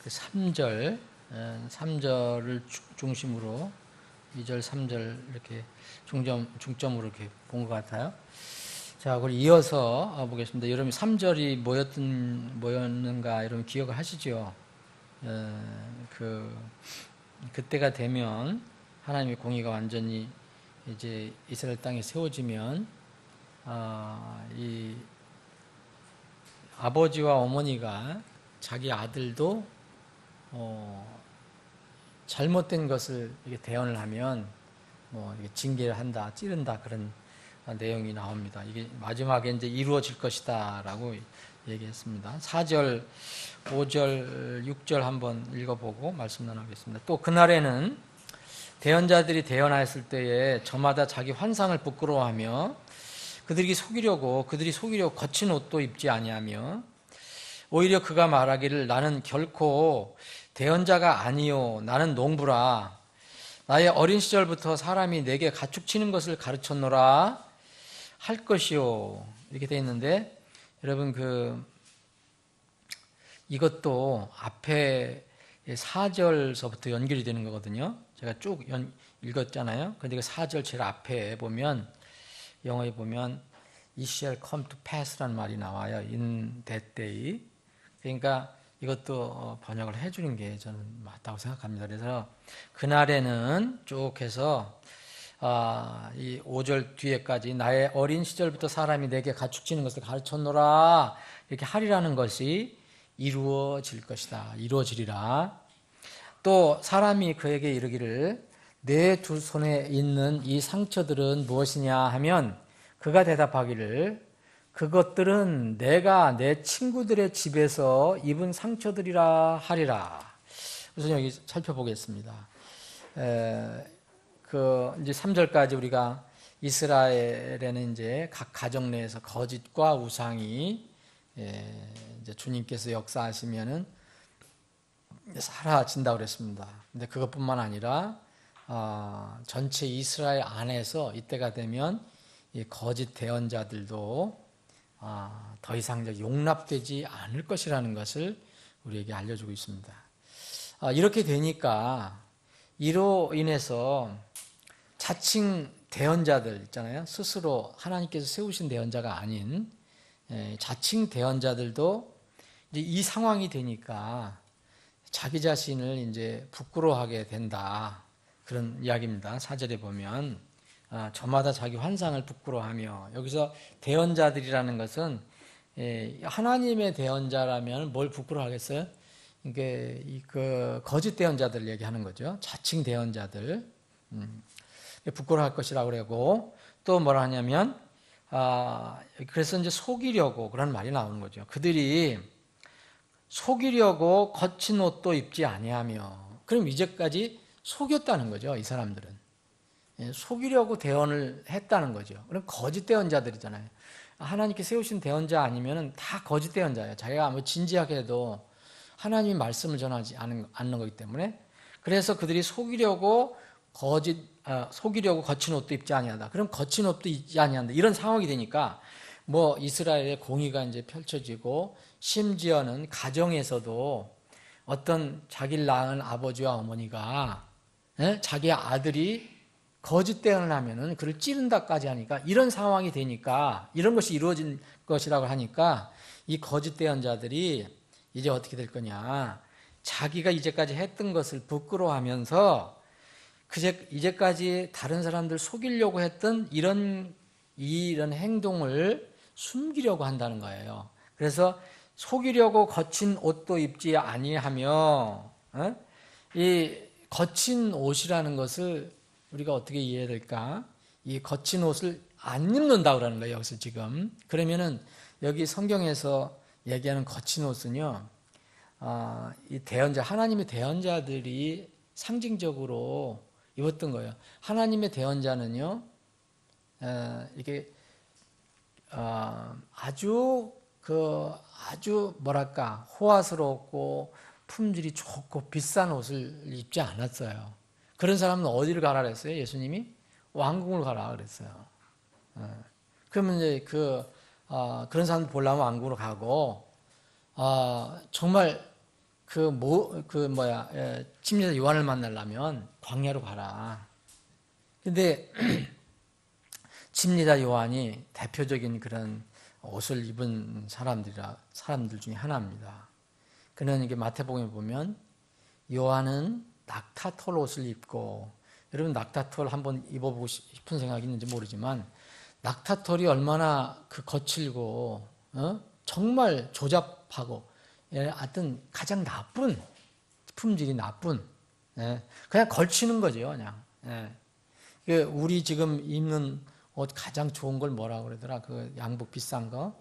그 3절, 3절을 중심으로 2절, 3절 이렇게 중점으로 이렇게 본 것 같아요. 자, 그리고 이어서 보겠습니다. 여러분 3절이 뭐였는가 여러분 기억을 하시죠? 그때가 되면 하나님의 공의가 완전히 이제 이스라엘 땅에 세워지면 이 아버지와 어머니가 자기 아들도 잘못된 것을 이렇게 대언을 하면 이렇게 징계를 한다, 찌른다 그런 내용이 나옵니다. 이게 마지막에 이제 이루어질 것이다라고 얘기했습니다. 4절, 5절, 6절 한번 읽어보고 말씀 나누겠습니다. 또 그날에는 대언자들이 대언하였을 때에 저마다 자기 환상을 부끄러워하며 그들이 속이려고 거친 옷도 입지 아니하며 오히려 그가 말하기를 나는 결코 대언자가 아니요 나는 농부라 나의 어린 시절부터 사람이 내게 가축치는 것을 가르쳤노라 할 것이요 이렇게 되어 있는데 여러분 이것도 앞에 4절서부터 연결이 되는 거거든요. 제가 쭉 읽었잖아요. 근데 그 4절 제일 앞에 보면 영어에 보면 It shall come to pass라는 말이 나와요. In that day. 그러니까 이것도 번역을 해주는 게 저는 맞다고 생각합니다. 그래서 그날에는 쭉 해서 이 5절 뒤에까지 나의 어린 시절부터 사람이 내게 가축치는 것을 가르쳤노라 이렇게 하리라는 것이 이루어질 것이다. 이루어지리라. 또 사람이 그에게 이르기를 내 두 손에 있는 이 상처들은 무엇이냐 하면 그가 대답하기를 그것들은 내가 내 친구들의 집에서 입은 상처들이라 하리라. 우선 여기 살펴보겠습니다. 이제 3절까지 우리가 이스라엘에는 이제 각 가정 내에서 거짓과 우상이 이제 주님께서 역사하시면은 사라진다고 그랬습니다. 근데 그것뿐만 아니라 전체 이스라엘 안에서 이때가 되면 이 거짓 대언자들도 더 이상 용납되지 않을 것이라는 것을 우리에게 알려주고 있습니다. 이렇게 되니까 이로 인해서 자칭 대언자들 있잖아요. 스스로 하나님께서 세우신 대언자가 아닌 자칭 대언자들도 이제 이 상황이 되니까 자기 자신을 이제 부끄러워하게 된다. 그런 이야기입니다. 4절에 보면 저마다 자기 환상을 부끄러워하며 여기서 대언자들이라는 것은 하나님의 대언자라면 뭘 부끄러워하겠어요? 이게 그 거짓 대언자들 얘기하는 거죠. 자칭 대언자들 부끄러워할 것이라고 그러고 또 뭐라 하냐면 그래서 이제 속이려고 그런 말이 나오는 거죠. 그들이 속이려고 거친 옷도 입지 아니하며 그럼 이제까지 속였다는 거죠. 이 사람들은 속이려고 대언을 했다는 거죠. 그럼 거짓 대언자들이잖아요. 하나님께 세우신 대언자 아니면 다 거짓 대언자예요. 자기가 아무 진지하게 해도 하나님의 말씀을 전하지 않는 거기 때문에 그래서 그들이 속이려고 거친 옷도 입지 아니하다. 그럼 거친 옷도 입지 아니한다. 이런 상황이 되니까 이스라엘의 공의가 이제 펼쳐지고 심지어는 가정에서도 어떤 자기를 낳은 아버지와 어머니가 자기 아들이 거짓 대언을 하면은 그를 찌른다까지 하니까 이런 상황이 되니까 이런 것이 이루어진 것이라고 하니까 이 거짓 대언자들이 이제 어떻게 될 거냐 자기가 이제까지 했던 것을 부끄러워하면서 이제까지 다른 사람들 속이려고 했던 이런 행동을 숨기려고 한다는 거예요. 그래서 속이려고 거친 옷도 입지 아니하며 이 거친 옷이라는 것을 우리가 어떻게 이해해야 될까? 이 거친 옷을 안 입는다고 그러는 거예요. 여기서 지금 그러면은 여기 성경에서 얘기하는 거친 옷은요, 이 대언자 하나님의 대언자들이 상징적으로 입었던 거예요. 하나님의 대언자는요, 이게 아주 뭐랄까 호화스럽고 품질이 좋고 비싼 옷을 입지 않았어요. 그런 사람은 어디를 가라 그랬어요? 예수님이 왕궁을 가라 그랬어요. 그러면 이제 그런 사람들 보려면 왕궁으로 가고 정말 침례자 요한을 만나려면 광야로 가라. 근데 침례자 요한이 대표적인 그런 옷을 입은 사람들 중에 하나입니다. 그는 이게 마태복음에 보면 요한은 낙타털 옷을 입고, 여러분 낙타털 한번 입어보고 싶은 생각이 있는지 모르지만 낙타털이 얼마나 거칠고 정말 조잡하고 하여튼 가장 나쁜, 품질이 나쁜, 그냥 걸치는 거죠. 그냥. 우리 지금 입는 옷 가장 좋은 걸 뭐라고 그러더라? 그 양복 비싼 거,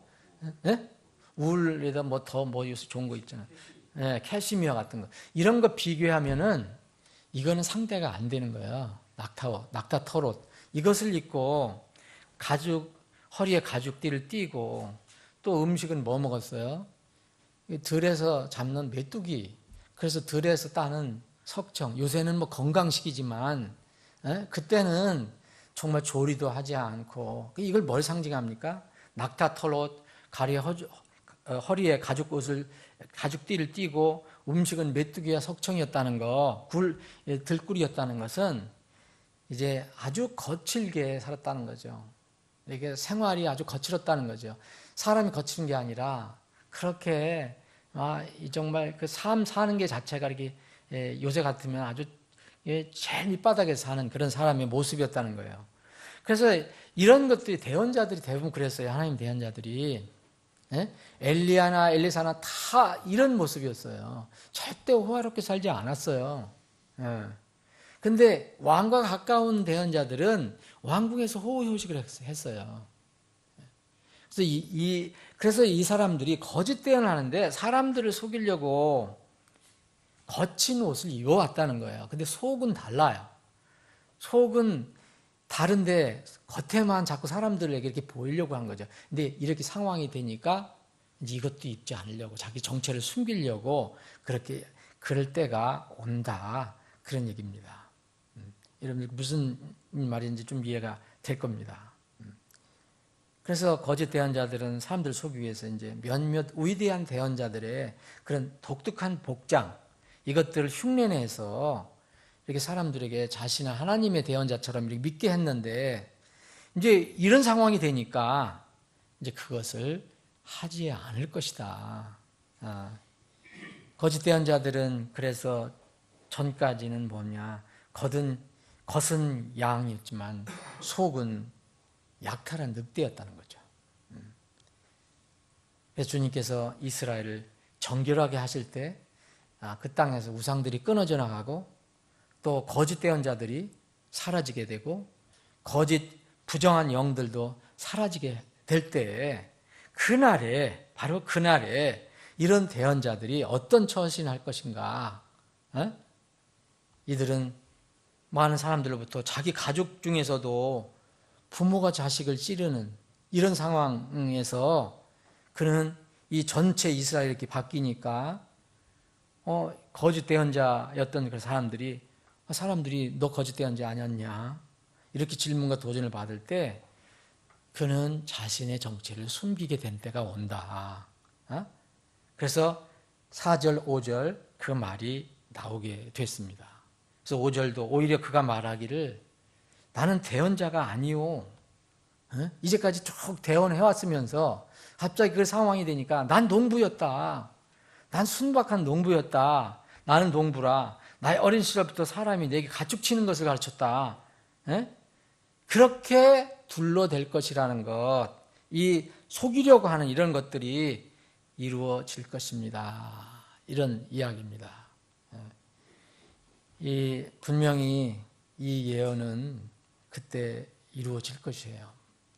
울에다 요새 좋은 거 있잖아요. 캐시미어 같은 거. 이런 거 비교하면은 이거는 상대가 안 되는 거예요. 낙타털 옷. 이것을 입고 허리에 가죽띠를 띠고, 또 음식은 뭐 먹었어요? 들에서 잡는 메뚜기. 그래서 들에서 따는 석청. 요새는 뭐 건강식이지만, 그때는 정말 조리도 하지 않고, 이걸 뭘 상징합니까? 낙타털 옷, 허리에 가죽띠를 띠고, 음식은 메뚜기와 석청이었다는 거, 들꿀이었다는 것은 이제 아주 거칠게 살았다는 거죠. 이게 생활이 아주 거칠었다는 거죠. 사람이 거치는 게 아니라 그렇게 정말 그 삶 사는 게 자체가 이렇게 요새 같으면 아주 제일 밑바닥에서 사는 그런 사람의 모습이었다는 거예요. 그래서 이런 것들이 대언자들이 대부분 그랬어요. 하나님 대언자들이. 엘리야나 엘리사나 다 이런 모습이었어요. 절대 호화롭게 살지 않았어요. 근데 왕과 가까운 대언자들은 왕궁에서 호의호식을 했어요. 그래서 이 사람들이 거짓 대언하는데 사람들을 속이려고 거친 옷을 입어왔다는 거예요. 근데 속은 달라요. 속은 다른데 겉에만 자꾸 사람들에게 이렇게 보이려고 한 거죠. 근데 이렇게 상황이 되니까 이제 이것도 입지 않으려고, 자기 정체를 숨기려고 그렇게 그럴 때가 온다, 그런 얘기입니다. 여러분들 무슨 말인지 좀 이해가 될 겁니다. 그래서 거짓 대언자들은 사람들 속이기 위해서 이제 몇몇 위대한 대언자들의 그런 독특한 복장, 이것들을 흉내내서 이렇게 사람들에게 자신은 하나님의 대언자처럼 이렇게 믿게 했는데, 이제 이런 상황이 되니까 이제 그것을 하지 않을 것이다. 거짓 대언자들은 그래서 전까지는 뭐냐, 겉은 양이었지만 속은 약탈한 늑대였다는 거죠. 그래서 주님께서 이스라엘을 정결하게 하실 때 그 땅에서 우상들이 끊어져 나가고, 또 거짓 대언자들이 사라지게 되고, 거짓 부정한 영들도 사라지게 될 때에, 바로 그날에 이런 대언자들이 어떤 처신을 할 것인가? 이들은 많은 사람들로부터 자기 가족 중에서도 부모가 자식을 찌르는 이런 상황에서 그는 이 전체 이스라엘이 이렇게 바뀌니까 거짓 대언자였던 그 사람들이 너 거짓 대언자 아니었냐? 이렇게 질문과 도전을 받을 때 그는 자신의 정체를 숨기게 된 때가 온다. 그래서 4절, 5절 그 말이 나오게 됐습니다. 그래서 5절도 오히려 그가 말하기를 나는 대언자가 아니오. 이제까지 쭉 대언해왔으면서 갑자기 그 상황이 되니까 난 농부였다. 난 순박한 농부였다. 나는 농부라. 나의 어린 시절부터 사람이 내게 가축 치는 것을 가르쳤다. 그렇게 둘러댈 것이라는 것, 이 속이려고 하는 이런 것들이 이루어질 것입니다. 이런 이야기입니다. 분명히 이 예언은 그때 이루어질 것이에요.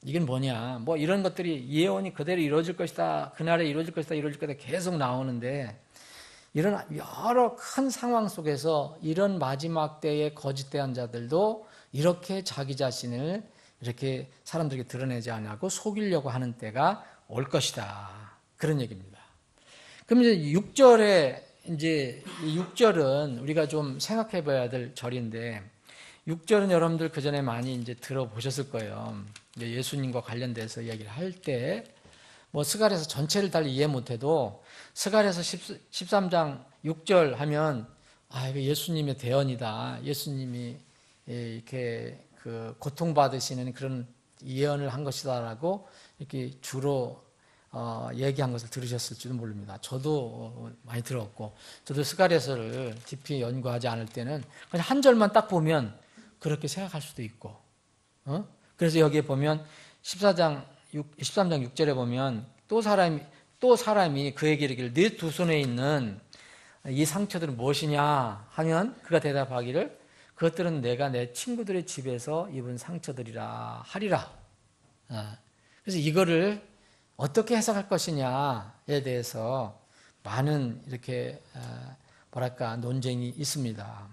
이건 뭐냐? 이런 것들이 예언이 그대로 이루어질 것이다. 그날에 이루어질 것이다. 이루어질 것이다. 계속 나오는데, 이런 여러 큰 상황 속에서 이런 마지막 때의 거짓 대언자들도 이렇게 자기 자신을 이렇게 사람들에게 드러내지 않고 속이려고 하는 때가 올 것이다. 그런 얘기입니다. 그럼 이제 6절은 우리가 좀 생각해 봐야 될 절인데, 6절은 여러분들 그 전에 많이 이제 들어보셨을 거예요. 예수님과 관련돼서 이야기를 할 때, 뭐 스가랴서 전체를 다 이해 못해도 스가랴서 13장 6절 하면 이거 예수님의 대언이다. 예수님이 이렇게 그 고통받으시는 그런 예언을 한 것이다라고 이렇게 주로 얘기한 것을 들으셨을지도 모릅니다. 저도 많이 들었고, 저도 스가랴서를 깊이 연구하지 않을 때는 그냥 한 절만 딱 보면 그렇게 생각할 수도 있고, 그래서 여기에 보면 13장 6절에 보면 또 사람이 그에게 이르기를 네 두 손에 있는 이 상처들은 무엇이냐 하면 그가 대답하기를 그것들은 내가 내 친구들의 집에서 입은 상처들이라 하리라. 그래서 이거를 어떻게 해석할 것이냐에 대해서 많은 이렇게 논쟁이 있습니다.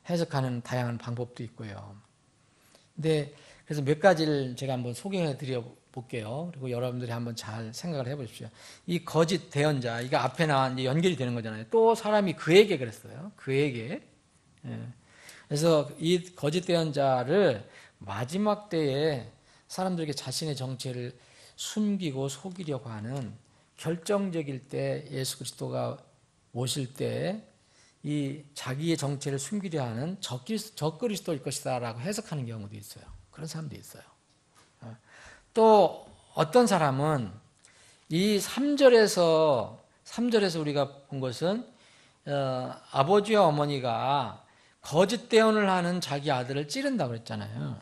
해석하는 다양한 방법도 있고요. 근데 그래서 몇 가지를 제가 한번 소개해 드려 볼게요. 그리고 여러분들이 한번 잘 생각을 해 보십시오. 이 거짓 대언자, 이거 앞에 나와 이제 연결이 되는 거잖아요. 또 사람이 그에게 그랬어요. 그에게. 그래서 이 거짓 대언자를 마지막 때에 사람들에게 자신의 정체를 숨기고 속이려고 하는 결정적일 때 예수 그리스도가 오실 때 이 자기의 정체를 숨기려 하는 적그리스도일 것이다 라고 해석하는 경우도 있어요. 그런 사람도 있어요. 또 어떤 사람은 이 3절에서 우리가 본 것은 아버지와 어머니가 거짓 대언을 하는 자기 아들을 찌른다고 그랬잖아요.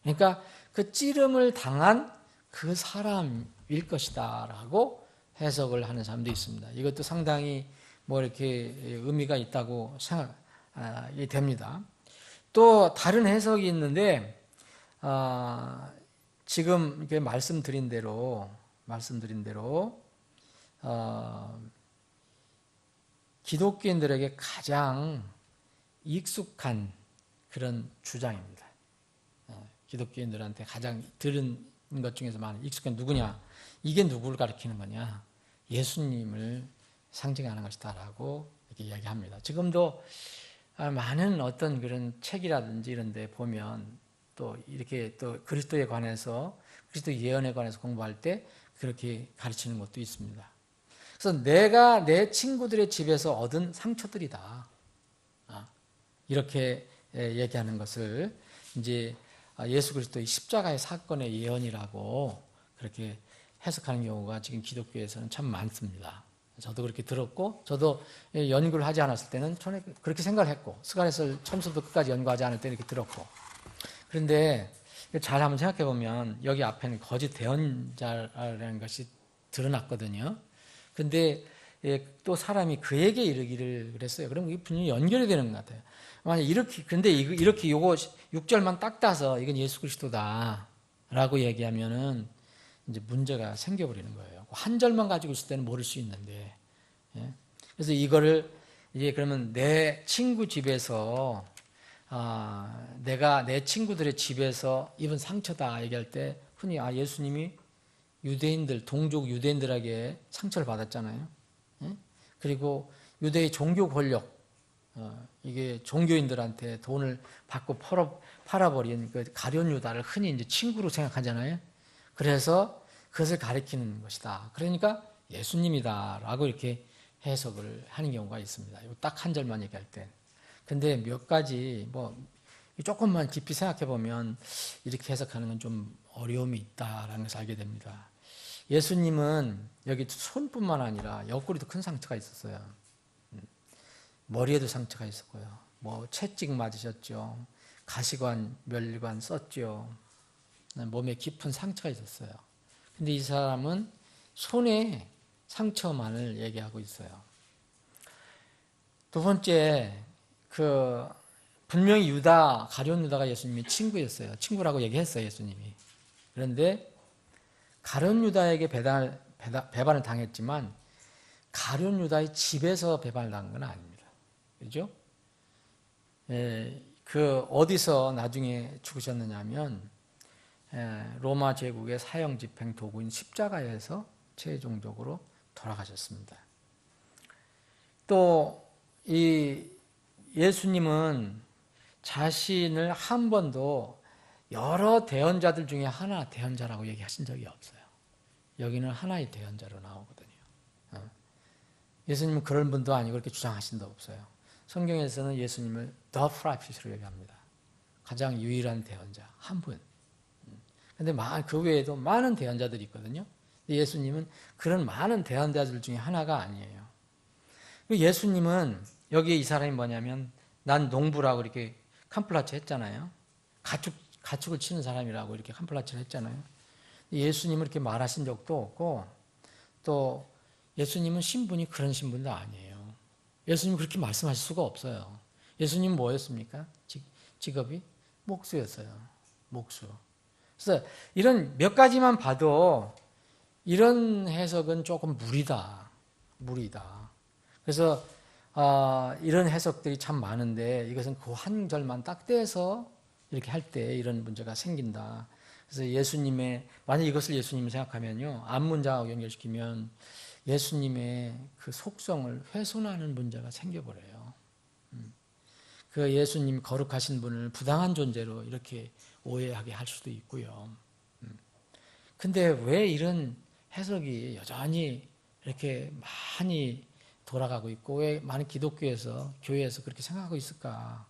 그러니까 그 찌름을 당한 그 사람일 것이다 라고 해석을 하는 사람도 있습니다. 이것도 상당히 뭐 이렇게 의미가 있다고 생각이 됩니다. 또 다른 해석이 있는데 지금 이렇게 말씀드린 대로 기독교인들에게 가장 익숙한 그런 주장입니다. 기독교인들한테 가장 들은 것 중에서 많은 익숙한 누구냐? 이게 누구를 가리키는 거냐? 예수님을 상징하는 것이다라고 이렇게 이야기합니다. 지금도 많은 어떤 그런 책이라든지 이런 데 보면 또 이렇게 또 그리스도에 관해서 그리스도 예언에 관해서 공부할 때 그렇게 가르치는 것도 있습니다. 그래서 내가 내 친구들의 집에서 얻은 상처들이다. 이렇게 얘기하는 것을 이제 예수 그리스도의 십자가의 사건의 예언이라고 그렇게 해석하는 경우가 지금 기독교에서는 참 많습니다. 저도 그렇게 들었고, 저도 연구를 하지 않았을 때는 전에 그렇게 생각을 했고, 스가랴서를 처음부터 끝까지 연구하지 않을 때는 이렇게 들었고. 그런데 잘 한번 생각해 보면 여기 앞에는 거짓 대언자라는 것이 드러났거든요. 근데 또 사람이 그에게 이르기를 그랬어요. 그럼 이게 분명히 연결이 되는 것 같아요. 만약 이렇게 요거 6절만 딱 따서 이건 예수 그리스도다라고 얘기하면은 이제 문제가 생겨버리는 거예요. 한 절만 가지고 있을 때는 모를 수 있는데, 그래서 이거를 이제 그러면 내 친구 집에서 내가 내 친구들의 집에서 입은 상처다 얘기할 때 흔히 예수님이 동족 유대인들에게 상처를 받았잖아요. 그리고 유대의 종교 권력, 이게 종교인들한테 돈을 받고 팔아버린 그 가룟 유다를 흔히 이제 친구로 생각하잖아요. 그래서 그것을 가리키는 것이다. 그러니까 예수님이다라고 이렇게 해석을 하는 경우가 있습니다. 딱 한 절만 얘기할 때. 근데 몇 가지 조금만 깊이 생각해 보면 이렇게 해석하는 건 좀 어려움이 있다라는 것을 알게 됩니다. 예수님은 여기 손뿐만 아니라 옆구리도 큰 상처가 있었어요. 머리에도 상처가 있었고요. 채찍 맞으셨죠. 가시관, 멸관 썼죠. 몸에 깊은 상처가 있었어요. 근데 이 사람은 손에 상처만을 얘기하고 있어요. 두 번째, 분명히 가룟 유다가 예수님의 친구였어요. 친구라고 얘기했어요, 예수님이. 그런데 가룟 유다에게 배반을 당했지만 가룟 유다의 집에서 배반을 당한 건 아닙니다. 그죠? 어디서 나중에 죽으셨느냐 하면 로마 제국의 사형 집행 도구인 십자가에서 최종적으로 돌아가셨습니다. 또 이 예수님은 자신을 한 번도 여러 대언자들 중에 하나 대언자라고 얘기하신 적이 없어요. 여기는 하나의 대언자로 나오거든요. 예수님은 그런 분도 아니고 그렇게 주장하신 도 없어요. 성경에서는 예수님을 The Prophet으로 얘기합니다. 가장 유일한 대언자, 한 분. 근데 그 외에도 많은 대언자들이 있거든요. 예수님은 그런 많은 대언자들 중에 하나가 아니에요. 예수님은 여기에 이 사람이 뭐냐면 난 농부라고 이렇게 캄플라치 했잖아요. 가축을 치는 사람이라고 이렇게 캄플라치를 했잖아요. 예수님은 이렇게 말하신 적도 없고 또 예수님은 신분이 그런 신분도 아니에요. 예수님 그렇게 말씀하실 수가 없어요. 예수님은 뭐였습니까? 직업이 목수였어요. 목수. 그래서 이런 몇 가지만 봐도 이런 해석은 조금 무리다. 그래서 이런 해석들이 참 많은데 이것은 그 한 절만 딱 떼서 이렇게 할 때 이런 문제가 생긴다. 그래서 만약 이것을 예수님을 생각하면요. 앞문장하고 연결시키면 예수님의 그 속성을 훼손하는 문제가 생겨버려요. 그 예수님 거룩하신 분을 부당한 존재로 이렇게 오해하게 할 수도 있고요. 근데 왜 이런 해석이 여전히 이렇게 많이 돌아가고 있고 왜 많은 교회에서 그렇게 생각하고 있을까?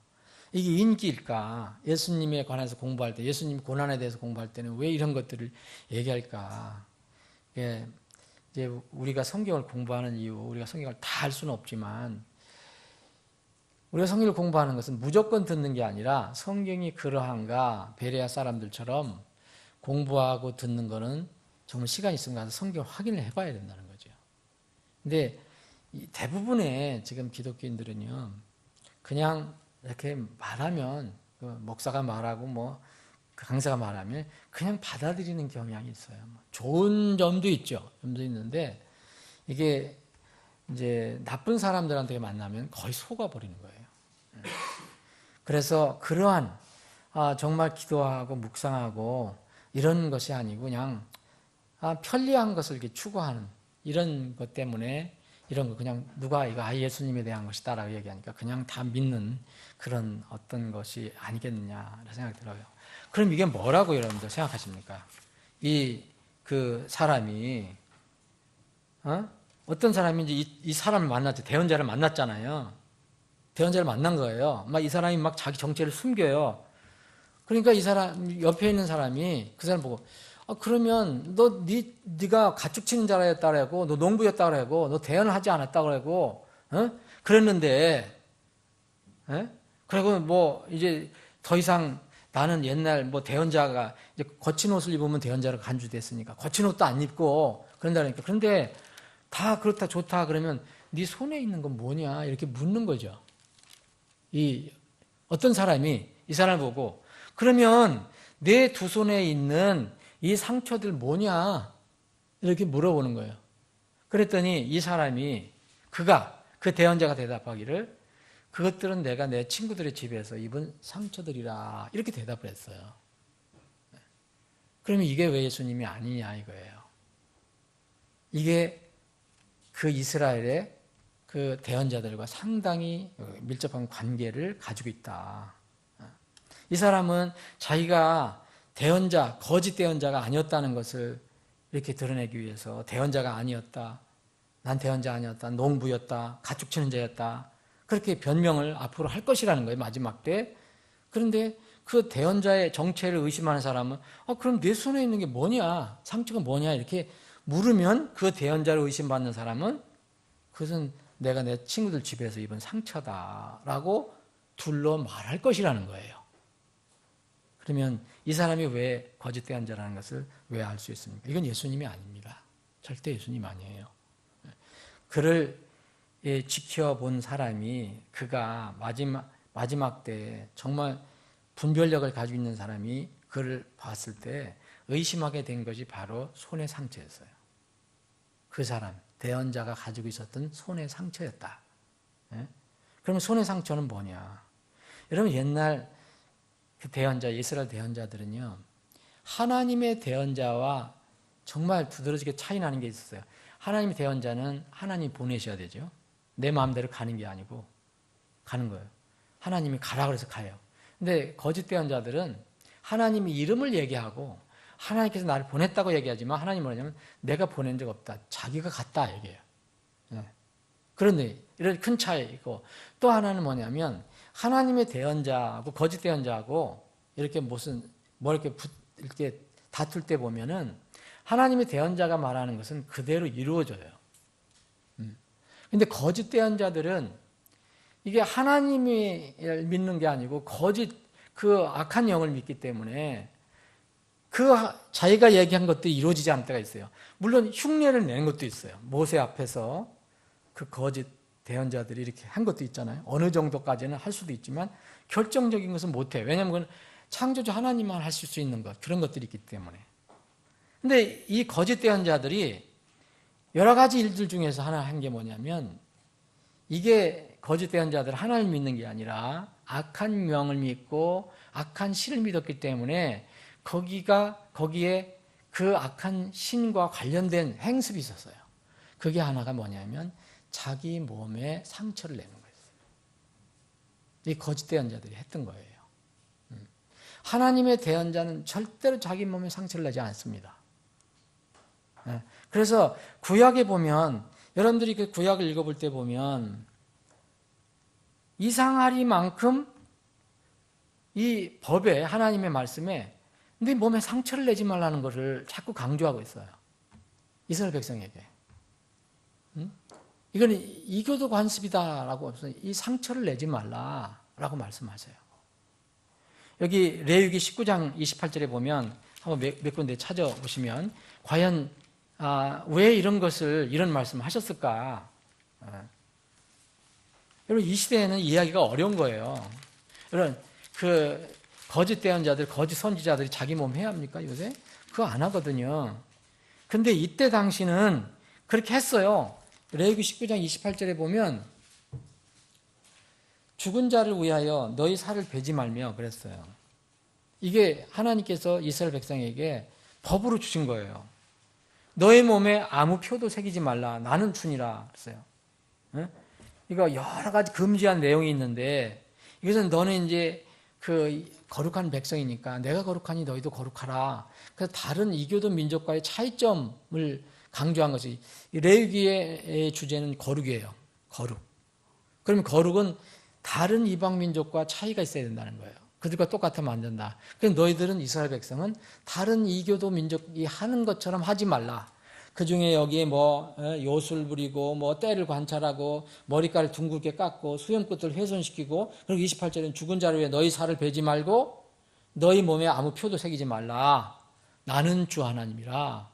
이게 인기일까? 예수님에 관해서 공부할 때, 예수님 고난에 대해서 공부할 때는 왜 이런 것들을 얘기할까? 이제 우리가 성경을 공부하는 이유, 우리가 성경을 다 할 수는 없지만 우리가 성경을 공부하는 것은 무조건 듣는 게 아니라 성경이 그러한가 베레아 사람들처럼 공부하고 듣는 거는 정말 시간이 있으면 가서 성경 확인을 해봐야 된다는 거죠. 근데 대부분의 지금 기독교인들은요, 그냥 이렇게 말하면 목사가 말하고 강사가 말하면 그냥 받아들이는 경향이 있어요. 좋은 점도 있죠. 점도 있는데 이게 이제 나쁜 사람들한테 만나면 거의 속아버리는 거예요. 그래서 그러한 정말 기도하고 묵상하고 이런 것이 아니고 그냥 편리한 것을 이렇게 추구하는 이런 것 때문에 이런 거 그냥 누가 이거 예수님에 대한 것이다라고 얘기하니까 그냥 다 믿는 그런 어떤 것이 아니겠느냐 생각이 들어요. 그럼 이게 뭐라고 여러분들 생각하십니까? 그 사람이 어떤 사람인지 이 사람을 만났죠. 대언자를 만났잖아요. 대언자를 만난 거예요. 이 사람이 자기 정체를 숨겨요. 그러니까 이 사람 옆에 있는 사람이 그 사람 보고 그러면 네가 가축 치는 자였다고 너 농부였다고 너 대언을 하지 않았다고 그랬는데 그리고 이제 더 이상 나는 옛날 대언자가 이제 거친 옷을 입으면 대언자로 간주됐으니까 거친 옷도 안 입고 그런다니까. 그런데 다 그렇다 좋다 그러면 네 손에 있는 건 뭐냐 이렇게 묻는 거죠. 어떤 사람이 이 사람을 보고 그러면 내 두 손에 있는 이 상처들 뭐냐 이렇게 물어보는 거예요. 그랬더니 이 사람이 그 대언자가 대답하기를 그것들은 내가 내 친구들의 집에서 입은 상처들이라 이렇게 대답을 했어요. 그러면 이게 왜 예수님이 아니냐 이거예요. 이게 그 이스라엘의 그 대언자들과 상당히 밀접한 관계를 가지고 있다. 이 사람은 자기가 거짓 대언자가 아니었다는 것을 이렇게 드러내기 위해서 대언자가 아니었다. 난 대언자 아니었다. 농부였다. 가축 치는 자였다. 그렇게 변명을 앞으로 할 것이라는 거예요. 마지막 때. 그런데 그 대언자의 정체를 의심하는 사람은 그럼 내 손에 있는 게 뭐냐? 상처가 뭐냐? 이렇게 물으면 그 대언자를 의심받는 사람은 그것은 내가 내 친구들 집에서 입은 상처다라고 둘러 말할 것이라는 거예요. 그러면 이 사람이 왜 거짓 대언자라는 것을 왜 알 수 있습니까? 이건 예수님이 아닙니다. 절대 예수님 아니에요. 그를 지켜본 사람이 그가 마지막 때 정말 분별력을 가지고 있는 사람이 그를 봤을 때 의심하게 된 것이 바로 손의 상처였어요. 그 사람, 대언자가 가지고 있었던 손의 상처였다. 그러면 손의 상처는 뭐냐? 여러분 옛날 그 이스라엘 대언자들은요, 하나님의 대언자와 정말 두드러지게 차이 나는 게 있었어요. 하나님의 대언자는 하나님이 보내셔야 되죠. 내 마음대로 가는 게 아니고 가는 거예요. 하나님이 가라 그래서 가요. 근데 거짓 대언자들은 하나님의 이름을 얘기하고 하나님께서 나를 보냈다고 얘기하지만 하나님 뭐냐면 내가 보낸 적 없다. 자기가 갔다 얘기해요. 그런데 이런 큰 차이고 또 하나는 뭐냐면 하나님의 대언자하고 거짓 대언자하고 이렇게 이렇게 다툴 때 보면은 하나님의 대언자가 말하는 것은 그대로 이루어져요. 근데 거짓 대언자들은 이게 하나님이 믿는 게 아니고 거짓 그 악한 영을 믿기 때문에 그 자기가 얘기한 것도 이루어지지 않을 때가 있어요. 물론 흉내를 내는 것도 있어요. 모세 앞에서 그 거짓 대언자들이 이렇게 한 것도 있잖아요. 어느 정도까지는 할 수도 있지만 결정적인 것은 못해요. 왜냐하면 그건 창조주 하나님만 하실 수 있는 것, 그런 것들이 있기 때문에. 근데 이 거짓 대언자들이 여러 가지 일들 중에서 하나 한 게 뭐냐면 이게 거짓 대언자들 하나님 믿는 게 아니라 악한 명을 믿고 악한 신을 믿었기 때문에 거기에 그 악한 신과 관련된 행습이 있었어요. 그게 하나가 뭐냐면 자기 몸에 상처를 내는 거였어요. 이 거짓 대언자들이 했던 거예요. 하나님의 대언자는 절대로 자기 몸에 상처를 내지 않습니다. 그래서 구약에 보면 여러분들이 그 구약을 읽어볼 때 보면 이상하리만큼 이 법에 하나님의 말씀에 네 몸에 상처를 내지 말라는 것을 자꾸 강조하고 있어요. 이스라엘 백성에게. 이건 이교도 관습이다라고 없어요. 이 상처를 내지 말라라고 말씀하세요. 여기 레위기 19장 28절에 보면 한번 몇 군데 찾아보시면 과연 왜 이런 말씀을 하셨을까? 여러분 이 시대에는 이해하기가 어려운 거예요. 여러분 그 거짓 대언자들, 거짓 선지자들이 자기 몸 해야 합니까 요새? 그거 안 하거든요. 근데 이때 당시는 그렇게 했어요. 레위기 19장 28절에 보면 죽은 자를 위하여 너희 살을 베지 말며 그랬어요. 이게 하나님께서 이스라엘 백성에게 법으로 주신 거예요. 너의 몸에 아무 표도 새기지 말라. 나는 주니라 그랬어요. 이거 여러 가지 금지한 내용이 있는데 이것은 너는 이제 그 거룩한 백성이니까 내가 거룩하니 너희도 거룩하라. 그래서 다른 이교도 민족과의 차이점을 강조한 것이 레위기의 주제는 거룩이에요. 거룩. 그러면 거룩은 다른 이방 민족과 차이가 있어야 된다는 거예요. 그들과 똑같으면 안 된다. 그래서 너희들은 이스라엘 백성은 다른 이교도 민족이 하는 것처럼 하지 말라. 그 중에 여기에 요술 부리고 때를 관찰하고 머리카락을 둥글게 깎고 수염끝을 훼손시키고 그리고 28절에는 죽은 자를 위해 너희 살을 베지 말고 너희 몸에 아무 표도 새기지 말라. 나는 주 하나님이라.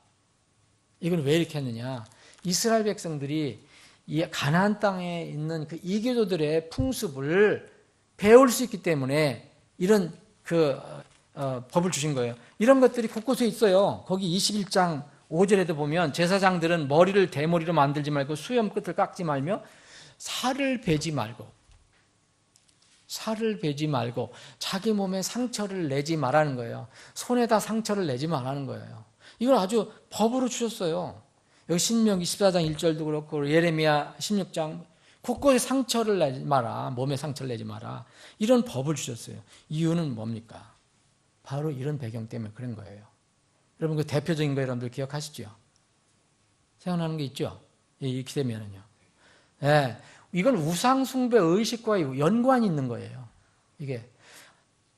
이건 왜 이렇게 했느냐? 이스라엘 백성들이 이 가나안 땅에 있는 그 이교도들의 풍습을 배울 수 있기 때문에 이런 법을 주신 거예요. 이런 것들이 곳곳에 있어요. 거기 21장 5절에도 보면 제사장들은 머리를 대머리로 만들지 말고 수염 끝을 깎지 말며 살을 베지 말고 자기 몸에 상처를 내지 말라는 거예요. 손에다 상처를 내지 말라는 거예요. 이걸 아주 법으로 주셨어요. 여기 신명기 14장 1절도 그렇고 예레미야 16장 곳곳에 상처를 내지 마라. 몸에 상처를 내지 마라. 이런 법을 주셨어요. 이유는 뭡니까? 바로 이런 배경 때문에 그런 거예요. 여러분 그 대표적인 거 여러분들 기억하시죠? 생각나는 게 있죠? 이렇게 되면은요. 이건 우상 숭배 의식과 연관이 있는 거예요.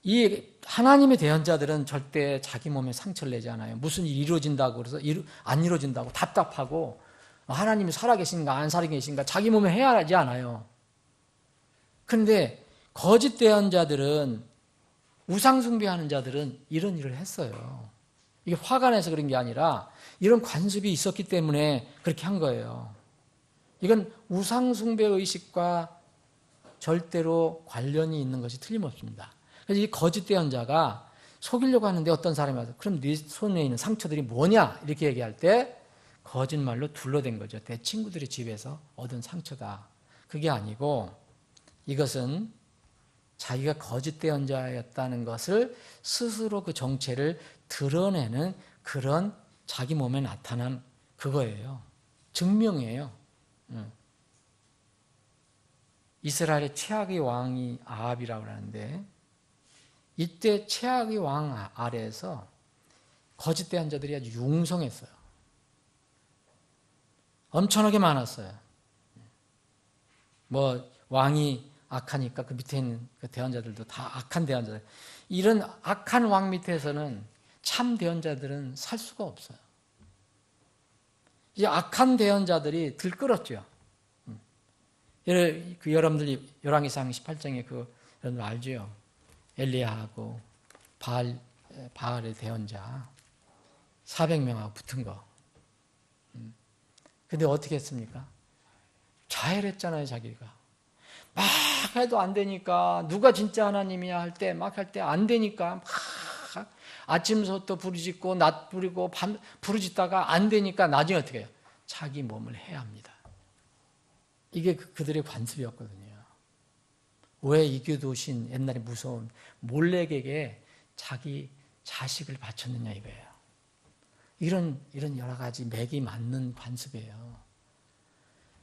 이 하나님의 대언자들은 절대 자기 몸에 상처를 내지 않아요. 무슨 일이 이루어진다고 그래서 안 이루어진다고 답답하고 하나님이 살아계신가 안 살아계신가 자기 몸에 해야 하지 않아요. 그런데 거짓 대언자들은 우상 숭배하는 자들은 이런 일을 했어요. 이게 화가 나서 그런 게 아니라 이런 관습이 있었기 때문에 그렇게 한 거예요. 이건 우상 숭배 의식과 절대로 관련이 있는 것이 틀림없습니다. 그래서 이 거짓 대언자가 속이려고 하는데 어떤 사람이 와서 그럼 네 손에 있는 상처들이 뭐냐 이렇게 얘기할 때 거짓말로 둘러댄 거죠. 내 친구들의 집에서 얻은 상처다. 그게 아니고 이것은 자기가 거짓 대언자였다는 것을 스스로 그 정체를 드러내는 그런 자기 몸에 나타난 그거예요. 증명이에요. 이스라엘의 최악의 왕이 아합이라고 하는데 이때 최악의 왕 아래에서 거짓 대언자들이 아주 융성했어요. 엄청나게 많았어요. 뭐 왕이 악하니까 그 밑에 있는 그 대언자들도 다 악한 대언자들. 이런 악한 왕 밑에서는 참 대언자들은 살 수가 없어요. 이 악한 대언자들이 들끓었죠. 여러분들이 열왕기상 18장에 여러분들 알죠? 엘리야하고 바알의 대언자 400명하고 붙은 거. 근데 어떻게 했습니까? 자헬했잖아요, 자기가. 막 해도 안 되니까, 누가 진짜 하나님이야 할 때, 막 할 때 안 되니까, 막 아침부터 부르짖고, 낮 부리고, 밤 부르짖다가 안 되니까 나중에 어떻게 해요? 자기 몸을 해야 합니다. 이게 그들의 관습이었거든요. 왜 이교도신 옛날에 무서운 몰렉에게 자기 자식을 바쳤느냐 이거예요. 이런 여러 가지 맥이 맞는 관습이에요.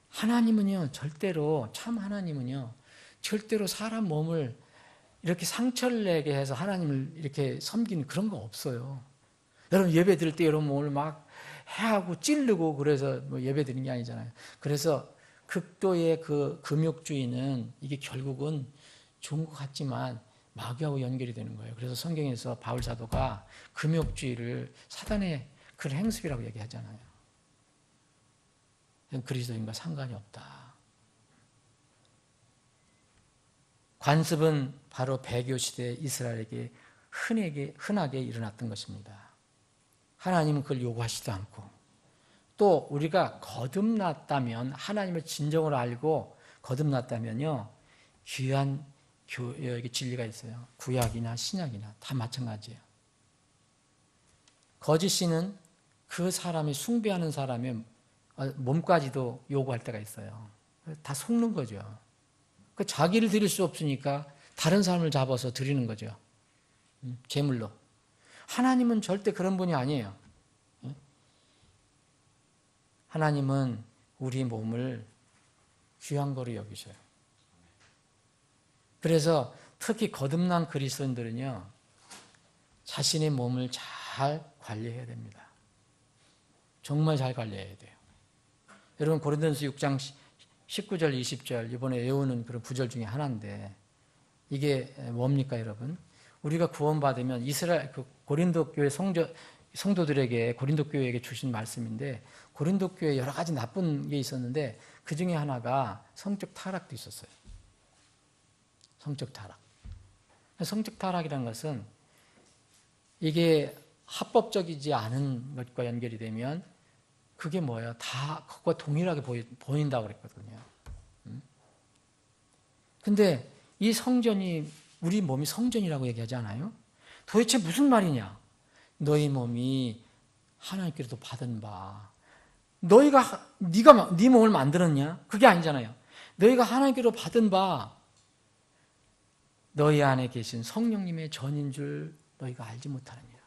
하나님은요, 참 하나님은요, 절대로 사람 몸을 이렇게 상처를 내게 해서 하나님을 이렇게 섬기는 그런 거 없어요. 여러분 예배 드릴 때 여러분 몸을 막 해하고 찌르고 그래서 뭐 예배 드리는 게 아니잖아요. 그래서 극도의 그 금욕주의는 이게 결국은 좋은 것 같지만 마귀하고 연결이 되는 거예요. 그래서 성경에서 바울 사도가 금욕주의를 사단의 그런 행습이라고 얘기하잖아요. 그리스도인과 상관이 없다. 관습은 바로 배교 시대 이스라엘에게 흔하게 일어났던 것입니다. 하나님은 그걸 요구하시지도 않고 또 우리가 거듭났다면 하나님을 진정으로 알고 거듭났다면요 귀한 교육의 진리가 있어요. 구약이나 신약이나 다 마찬가지예요. 거짓 신은 그 사람이 숭배하는 사람의 몸까지도 요구할 때가 있어요. 다 속는 거죠. 자기를 드릴 수 없으니까 다른 사람을 잡아서 드리는 거죠. 제물로. 하나님은 절대 그런 분이 아니에요. 하나님은 우리 몸을 귀한 거로 여기셔요. 그래서 특히 거듭난 그리스도인들은요, 자신의 몸을 잘 관리해야 됩니다. 정말 잘 관리해야 돼요. 여러분 고린도전서 6장 19절 20절 이번에 외우는 그런 구절 중에 하나인데 이게 뭡니까 여러분? 우리가 구원받으면 이스라엘 고린도 교회 성도들에게 고린도 교회에게 주신 말씀인데 고린도 교회에 여러 가지 나쁜 게 있었는데 그 중에 하나가 성적 타락도 있었어요. 성적 타락. 성적 타락이라는 것은 이게 합법적이지 않은 것과 연결이 되면 그게 뭐예요? 다 그것과 동일하게 보인다고 그랬거든요. 근데 이 성전이 우리 몸이 성전이라고 얘기하지 않아요? 도대체 무슨 말이냐? 너희 몸이 하나님께로도 받은 바. 네가 네 몸을 만들었냐? 그게 아니잖아요. 너희가 하나님께로 받은 바 너희 안에 계신 성령님의 전인 줄 너희가 알지 못하느니라.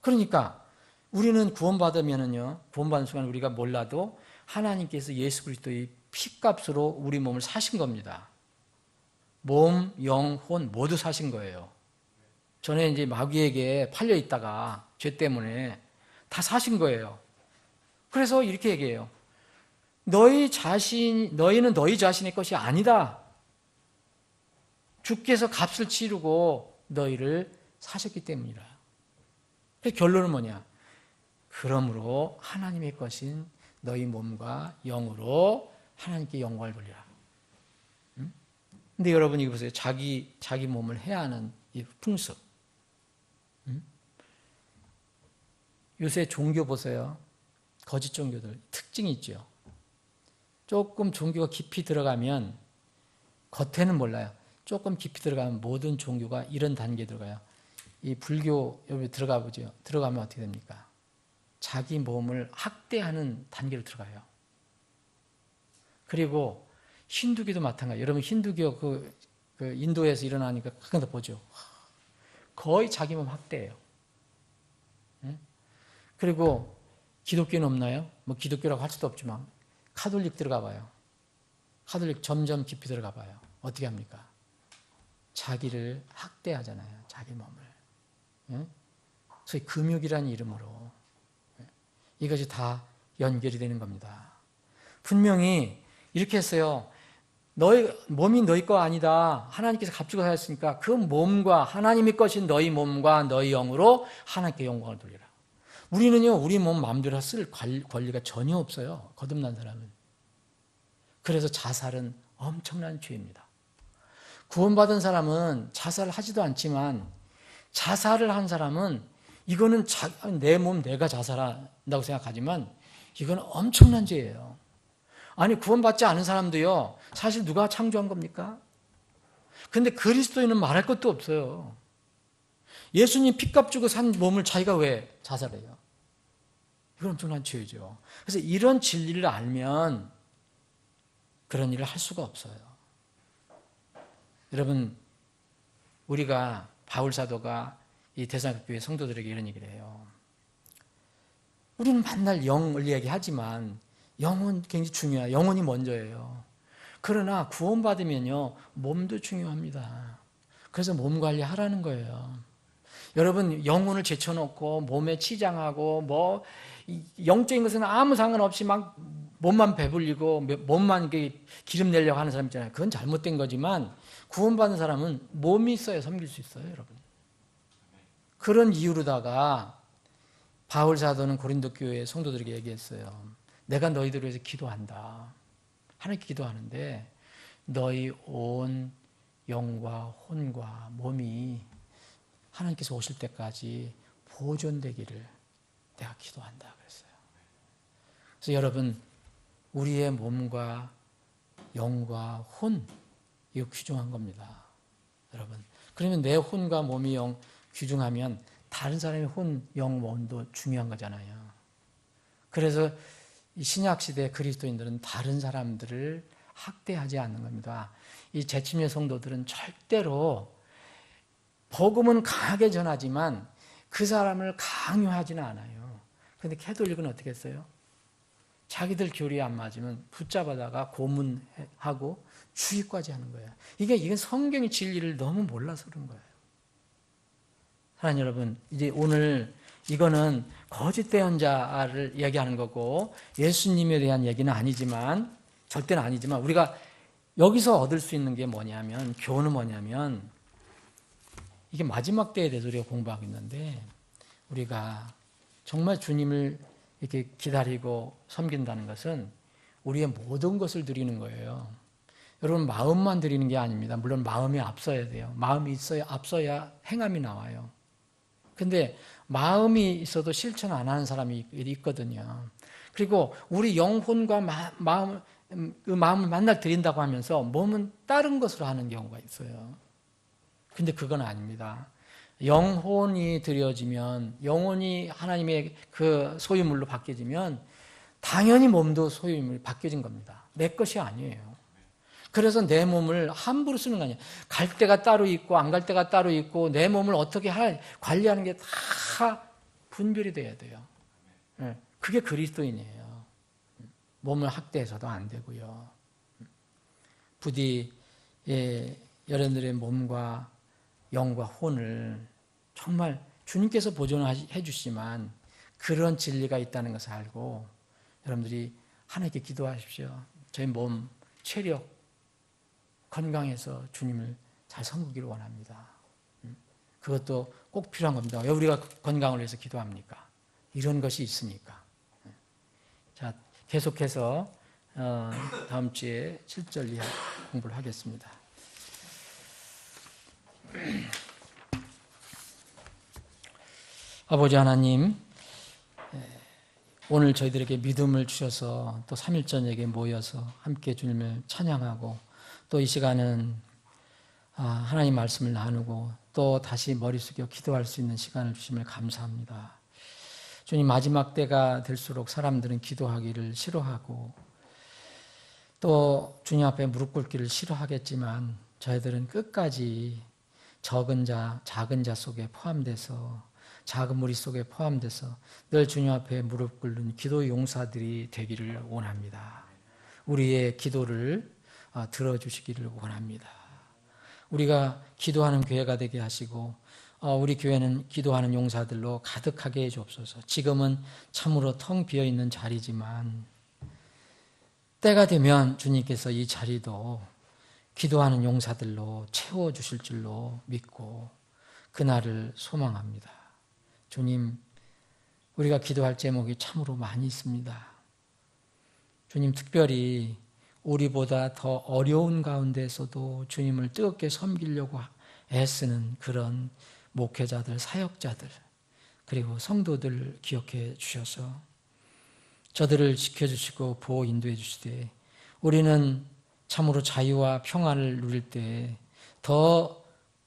그러니까 우리는 구원받은 순간 우리가 몰라도 하나님께서 예수 그리스도의 피값으로 우리 몸을 사신 겁니다. 몸, 영, 혼 모두 사신 거예요. 전에 이제 마귀에게 팔려 있다가 죄 때문에 다 사신 거예요. 그래서 이렇게 얘기해요. 너희는 너희 자신의 것이 아니다. 주께서 값을 치르고 너희를 사셨기 때문이라. 그래서 결론은 뭐냐? 그러므로 하나님의 것인 너희 몸과 영으로 하나님께 영광을 돌리라. 근데 여러분 이거 보세요. 자기 몸을 해야 하는 이 풍습. 요새 종교 보세요. 거짓 종교들 특징이 있죠. 조금 종교가 깊이 들어가면 겉에는 몰라요. 조금 깊이 들어가면 모든 종교가 이런 단계에 들어가요. 이 불교 여기 들어가 보죠. 들어가면 어떻게 됩니까? 자기 몸을 학대하는 단계로 들어가요. 그리고 힌두교도 마찬가지예요. 여러분 힌두교 그 인도에서 일어나니까 가끔 더 보죠. 거의 자기 몸 학대예요. 그리고 기독교는 없나요? 뭐 기독교라고 할 수도 없지만 카톨릭 들어가 봐요. 카톨릭 점점 깊이 들어가 봐요. 어떻게 합니까? 자기를 학대하잖아요. 자기 몸을. 소위 금욕이라는 이름으로. 이것이 다 연결이 되는 겁니다. 분명히 이렇게 했어요. 너희 몸이 너희 거 아니다. 하나님께서 값주고 하셨으니까 그 몸과 하나님의 것인 너희 몸과 너희 영으로 하나님께 영광을 돌리라. 우리는요, 우리 몸 마음대로 쓸 권리가 전혀 없어요. 거듭난 사람은. 그래서 자살은 엄청난 죄입니다. 구원받은 사람은 자살을 하지도 않지만 자살을 한 사람은 이거는 내 몸 내가 자살한다고 생각하지만 이건 엄청난 죄예요. 아니, 구원받지 않은 사람도요, 사실 누가 창조한 겁니까? 근데 그리스도인은 말할 것도 없어요. 예수님 피값 주고 산 몸을 자기가 왜 자살해요? 이건 엄청난 죄죠. 그래서 이런 진리를 알면 그런 일을 할 수가 없어요. 여러분, 우리가 바울 사도가 이 데살로니가 교회 성도들에게 이런 얘기를 해요. 우리는 맨날 영을 얘기하지만 영은 굉장히 중요해요. 영혼이 먼저예요. 그러나 구원받으면요, 몸도 중요합니다. 그래서 몸 관리하라는 거예요. 여러분, 영혼을 제쳐놓고 몸에 치장하고 영적인 것은 아무 상관없이 막 몸만 배불리고 몸만 기름 내려고 하는 사람 있잖아요. 그건 잘못된 거지만 구원받은 사람은 몸이 있어야 섬길 수 있어요, 여러분. 그런 이유로다가 바울 사도는 고린도 교회 성도들에게 얘기했어요. 내가 너희들을 위해서 기도한다. 하나님께 기도하는데 너희 온 영과 혼과 몸이 하나님께서 오실 때까지 보존되기를 내가 기도한다 그랬어요. 그래서 여러분, 우리의 몸과 영과 혼, 이거 귀중한 겁니다. 여러분, 그러면 내 혼과 몸이 영 귀중하면 다른 사람의 혼, 영, 몸도 중요한 거잖아요. 그래서 이 신약시대 그리스도인들은 다른 사람들을 학대하지 않는 겁니다. 이 재침의 성도들은 절대로 복음은 강하게 전하지만 그 사람을 강요하지는 않아요. 그런데 캐톨릭은 어떻게 했어요? 자기들 교리에 안 맞으면 붙잡아다가 고문하고 주의까지 하는 거예요. 이건 성경의 진리를 너무 몰라서 그런 거예요. 사랑하는 여러분, 이제 오늘 이거는 거짓 대언자를 이야기하는 거고 예수님에 대한 얘기는 아니지만, 절대는 아니지만, 우리가 여기서 얻을 수 있는 게 뭐냐면, 교훈은 뭐냐면, 이게 마지막 때에 대해서 우리가 공부하고 있는데, 우리가 정말 주님을 이렇게 기다리고 섬긴다는 것은 우리의 모든 것을 드리는 거예요. 여러분, 마음만 드리는 게 아닙니다. 물론 마음이 앞서야 돼요. 마음이 앞서야 행함이 나와요. 근데 마음이 있어도 실천 안 하는 사람이 있거든요. 그리고 우리 영혼과 마음을 만날 드린다고 하면서 몸은 다른 것으로 하는 경우가 있어요. 근데 그건 아닙니다. 영혼이 드려지면, 영혼이 하나님의 그 소유물로 바뀌어지면 당연히 몸도 소유물이 바뀌어진 겁니다. 내 것이 아니에요. 그래서 내 몸을 함부로 쓰는 거 아니에요. 갈 때가 따로 있고 안 갈 때가 따로 있고 내 몸을 어떻게 관리하는 게 다 분별이 돼야 돼요. 그게 그리스도인이에요. 몸을 학대해서도 안 되고요. 부디 여러분들의 몸과 영과 혼을 정말 주님께서 보존해 주시지만 그런 진리가 있다는 것을 알고 여러분들이 하나님께 기도하십시오. 저희 몸, 체력, 건강해서 주님을 잘 섬기기를 원합니다. 그것도 꼭 필요한 겁니다. 왜 우리가 건강을 위해서 기도합니까? 이런 것이 있으니까. 자, 계속해서 다음 주에 7절 이하 공부를 하겠습니다. 아버지 하나님, 오늘 저희들에게 믿음을 주셔서 또 3일 저녁에 모여서 함께 주님을 찬양하고 또 이 시간은 하나님 말씀을 나누고 또 다시 머리 숙여 기도할 수 있는 시간을 주심을 감사합니다. 주님, 마지막 때가 될수록 사람들은 기도하기를 싫어하고 또 주님 앞에 무릎 꿇기를 싫어하겠지만 저희들은 끝까지 적은 자, 작은 자 속에 포함돼서 작은 무리 속에 포함돼서 늘 주님 앞에 무릎 꿇는 기도 용사들이 되기를 원합니다. 우리의 기도를 들어주시기를 원합니다. 우리가 기도하는 교회가 되게 하시고 우리 교회는 기도하는 용사들로 가득하게 해 주옵소서. 지금은 참으로 텅 비어 있는 자리지만 때가 되면 주님께서 이 자리도 기도하는 용사들로 채워 주실 줄로 믿고 그날을 소망합니다. 주님, 우리가 기도할 제목이 참으로 많이 있습니다. 주님, 특별히 우리보다 더 어려운 가운데서도 주님을 뜨겁게 섬기려고 애쓰는 그런 목회자들, 사역자들, 그리고 성도들 기억해 주셔서 저들을 지켜주시고 보호 인도해 주시되 우리는 참으로 자유와 평안을 누릴 때 더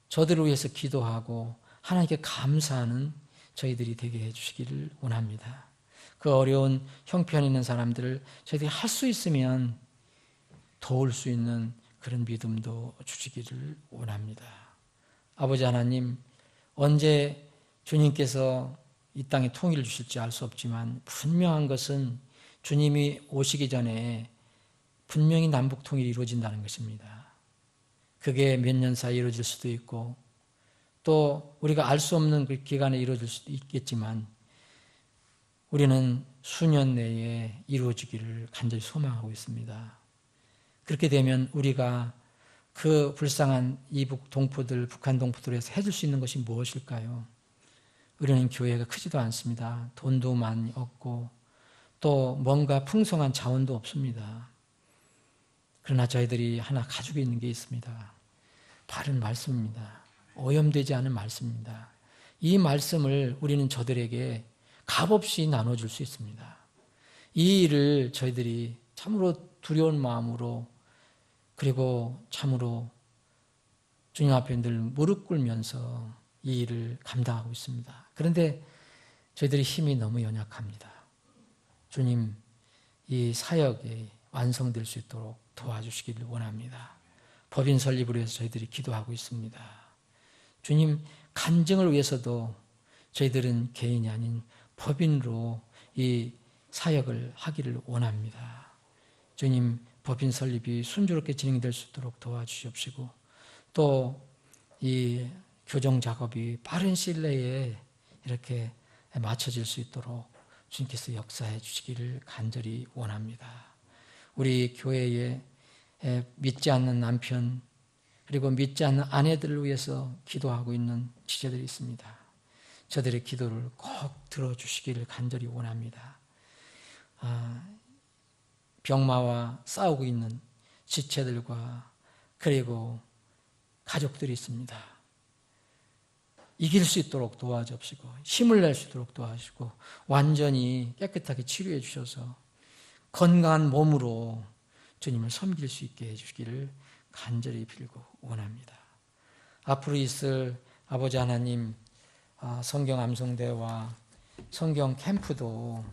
저들을 위해서 기도하고 하나님께 감사하는 저희들이 되게 해주시기를 원합니다. 그 어려운 형편 있는 사람들을 저희들이 할 수 있으면 도울 수 있는 그런 믿음도 주시기를 원합니다. 아버지 하나님, 언제 주님께서 이 땅에 통일을 주실지 알 수 없지만 분명한 것은 주님이 오시기 전에 분명히 남북 통일이 이루어진다는 것입니다. 그게 몇 년 사이에 이루어질 수도 있고 또 우리가 알 수 없는 그 기간에 이루어질 수도 있겠지만 우리는 수년 내에 이루어지기를 간절히 소망하고 있습니다. 그렇게 되면 우리가 그 불쌍한 이북 동포들, 북한 동포들에서 해줄 수 있는 것이 무엇일까요? 우리는 교회가 크지도 않습니다. 돈도 많이 없고 또 뭔가 풍성한 자원도 없습니다. 그러나 저희들이 하나 가지고 있는 게 있습니다. 바른 말씀입니다. 오염되지 않은 말씀입니다. 이 말씀을 우리는 저들에게 값없이 나눠줄 수 있습니다. 이 일을 저희들이 참으로 두려운 마음으로 그리고 참으로 주님 앞에 늘 무릎 꿇으면서 이 일을 감당하고 있습니다. 그런데 저희들이 힘이 너무 연약합니다. 주님, 이 사역이 완성될 수 있도록 도와주시기를 원합니다. 법인 설립을 위해서 저희들이 기도하고 있습니다. 주님, 간증을 위해서도 저희들은 개인이 아닌 법인으로 이 사역을 하기를 원합니다. 주님, 법인 설립이 순조롭게 진행될 수 있도록 도와주시옵시고 또 이 교정 작업이 빠른 시일 내에 이렇게 맞춰질 수 있도록 주님께서 역사해 주시기를 간절히 원합니다. 우리 교회에 믿지 않는 남편 그리고 믿지 않는 아내들을 위해서 기도하고 있는 지체들이 있습니다. 저들의 기도를 꼭 들어주시기를 간절히 원합니다. 병마와 싸우고 있는 지체들과 그리고 가족들이 있습니다. 이길 수 있도록 도와주시고 힘을 낼 수 있도록 도와주시고 완전히 깨끗하게 치료해 주셔서 건강한 몸으로 주님을 섬길 수 있게 해주시기를 간절히 빌고 원합니다. 앞으로 있을 아버지 하나님 성경 암송대와 성경 캠프도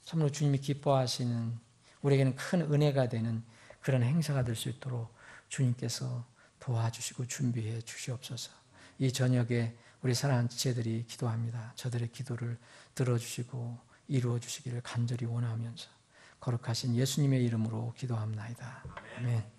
참으로 주님이 기뻐하시는 우리에게는 큰 은혜가 되는 그런 행사가 될 수 있도록 주님께서 도와주시고 준비해 주시옵소서. 이 저녁에 우리 사랑하는 지체들이 기도합니다. 저들의 기도를 들어주시고 이루어 주시기를 간절히 원하면서 거룩하신 예수님의 이름으로 기도합나이다. 아멘.